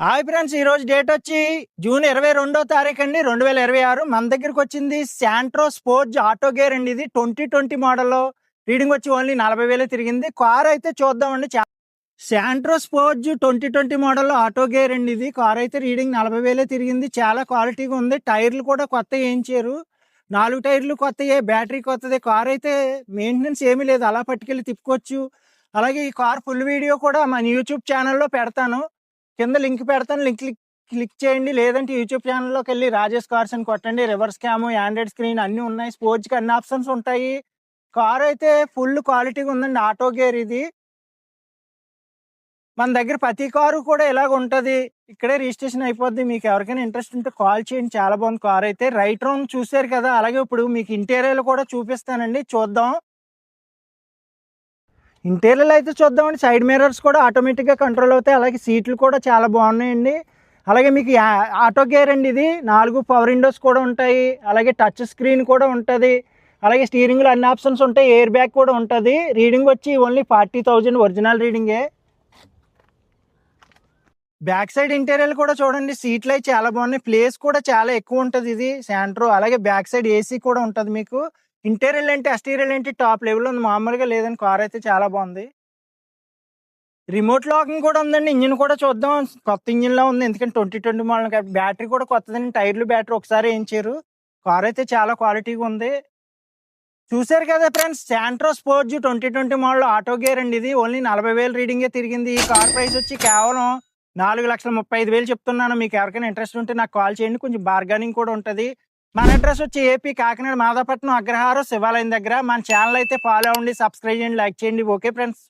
Hi friends, ఈరోజు date వచ్చి June 22వ తారీఖు అండి 2026. మన దగ్గరకు వచ్చింది శాంట్రో స్పోర్ట్స్ ఆటో గేర్ అండి. ఇది 2020 మోడల్. రీడింగ్ వచ్చి ఓన్లీ 40,000 తిరిగింది. కార్ అయితే చూద్దామండి. Santro sports 2020 model auto gear అండి. ఇది కార్ అయితే రీడింగ్ 40,000 తిరిగింది. చాలా క్వాలిటీగా ఉంది. టైర్లు కూడా కొత్త వేయించారు. 4 టైర్లు కొత్తయే, బ్యాటరీ కొత్తదే. కార్ అయితే మెయింటెనెన్స్ ఏమీ లేదు, అలా పట్టుకెళ్ళి తిప్పుకోవచ్చు. అలాగే ఈ కార్ ఫుల్ వీడియో కూడా మన యూట్యూబ్ ఛానల్లో పెడతాను. కింద లింక్ పెడతాను, లింక్ క్లిక్ చేయండి. లేదంటే యూట్యూబ్ ఛానల్లోకి వెళ్ళి రాజేష్ కార్స్ అని కొట్టండి. రివర్స్ క్యామ్, ఆండ్రాయిడ్ స్క్రీన్ అన్నీ ఉన్నాయి. స్పోర్ట్స్కి అన్ని ఆప్షన్స్ ఉంటాయి. కార్ అయితే ఫుల్ క్వాలిటీగా ఉందండి. ఆటో గేర్ ఇది. మన దగ్గర ప్రతి కారు కూడా ఇలాగ ఉంటుంది. ఇక్కడే రిజిస్ట్రేషన్ అయిపోద్ది. మీకు ఎవరికైనా ఇంట్రెస్ట్ ఉంటే కాల్ చేయండి. చాలా బాగుంది కార్ అయితే. రైట్ రౌండ్ చూసారు కదా, అలాగే ఇప్పుడు మీకు ఇంటీరియర్ కూడా చూపిస్తానండి, చూద్దాం. ఇంటీరియర్ అయితే చూద్దామండి. సైడ్ మిర్రర్స్ కూడా ఆటోమేటిక్గా కంట్రోల్ అవుతాయి. అలాగే సీట్లు కూడా చాలా బాగున్నాయండి. అలాగే మీకు ఆటో గేర్ అండి. ఇది 4 పవర్ విండోస్ కూడా ఉంటాయి. అలాగే టచ్ స్క్రీన్ కూడా ఉంటుంది. అలాగే స్టీరింగ్లో అన్ని ఆప్షన్స్ ఉంటాయి. ఎయిర్ బ్యాగ్ కూడా ఉంటుంది. రీడింగ్ వచ్చి ఓన్లీ 40,000 ఒరిజినల్ రీడింగే. బ్యాక్ సైడ్ ఇంటీరియర్ కూడా చూడండి. సీట్లు అయితే చాలా బాగున్నాయి. ప్లేస్ కూడా చాలా ఎక్కువ ఉంటుంది ఇది శాంట్రో. అలాగే బ్యాక్ సైడ్ ఏసీ కూడా ఉంటుంది మీకు. ఇంటీరియర్ ఏంటి, ఎక్స్టీరియర్ ఏంటి, టాప్ లెవెల్ ఉంది. మామూలుగా లేదని కార్ అయితే చాలా బాగుంది. రిమోట్ లాకింగ్ కూడా ఉందండి. ఇంజిన్ కూడా చూద్దాం. కొత్త ఇంజిన్లో ఉంది, ఎందుకంటే 2020 మోడల్ కాబట్టి. బ్యాటరీ కూడా కొత్తదండి. టైర్లు బ్యాటరీ ఒకసారి వేయించారు. కార్ అయితే చాలా క్వాలిటీగా ఉంది. చూసారు కదా friends, Santro sports 2020 model auto gear అండి. ఇది ఓన్లీ 40,000 రీడింగే తిరిగింది. ఈ కార్ ప్రైస్ వచ్చి కేవలం 4,35,000 చెప్తున్నాను. మీకు ఎవరికైనా ఇంట్రెస్ట్ ఉంటే నాకు కాల్ చేయండి. కొంచెం బార్గెనింగ్ కూడా ఉంటుంది. మన అడ్రస్ వచ్చి ఏపీ కాకినాడ మాదాపట్నం అగ్రహారం శివాలయం దగ్గర. మన ఛానల్ అయితే ఫాలో అవ్వండి, సబ్స్క్రైబ్ చేయండి, లైక్ చేయండి. Okay friends.